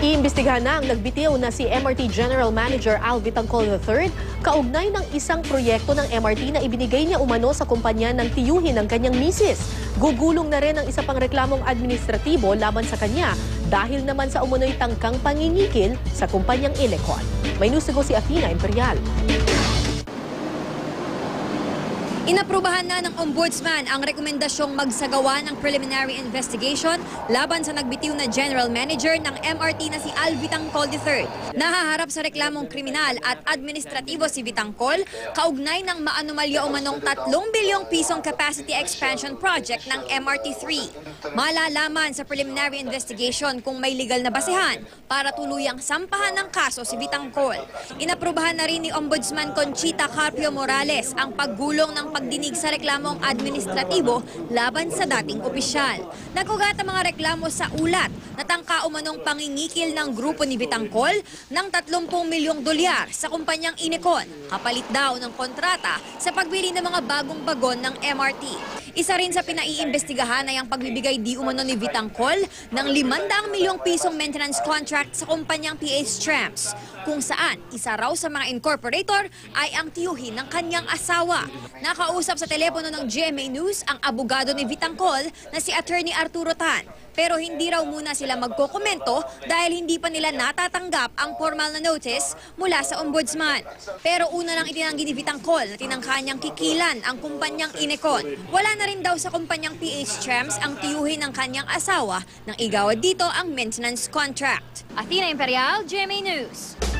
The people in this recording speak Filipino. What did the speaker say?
Iimbestigahan na ang nagbitiw na si MRT General Manager Al Vitangcol III kaugnay ng isang proyekto ng MRT na ibinigay niya umano sa kumpanya ng tiyuhin ng kanyang misis. Gugulong na rin ang isa pang reklamong administratibo laban sa kanya dahil naman sa umunoy tangkang pangingikil sa kumpanyang Elecon. May news to go si Athena Imperial. Inaprubahan na ng Ombudsman ang rekomendasyong magsagawa ng preliminary investigation laban sa nagbitiw na General Manager ng MRT na si Al Vitangcol III. Nahaharap sa reklamong kriminal at administratibo si Vitangcol kaugnay ng maanumalya umanong 3 bilyong pisong capacity expansion project ng MRT3. Malalaman sa preliminary investigation kung may legal na basehan para tuluyang sampahan ng kaso si Vitangcol. Inaprubahan na rin ni Ombudsman Conchita Carpio Morales ang paggulong ng pagdinig sa reklamong administratibo laban sa dating opisyal. Nagugat ang mga reklamo sa ulat na tangka umanong pangingikil ng grupo ni Vitangcol ng 30 milyong dolyar sa kumpanyang Inecon, kapalit daw ng kontrata sa pagbili ng mga bagong bagon ng MRT. Isa rin sa pinaiimbestigahan ay ang pagbibigay di umano ni Vitangcol ng 500 milyong pisong maintenance contract sa kumpanyang PH Trams, kung saan isa raw sa mga incorporator ay ang tiyuhin ng kanyang asawa. Nakausap sa telepono ng GMA News ang abogado ni Vitangcol na si Attorney Arturo Tan, pero hindi raw muna sila magkokomento dahil hindi pa nila natatanggap ang formal na notice mula sa Ombudsman. Pero una nang itinanggi ni Vitangcol na tinangka niyang kikilan ang kumpanyang Inecon. Wala na rin daw sa kumpanyang PH Trams ang tiyuhin ng kanyang asawa nang igawad dito ang maintenance contract. Athena Imperial, GMA News.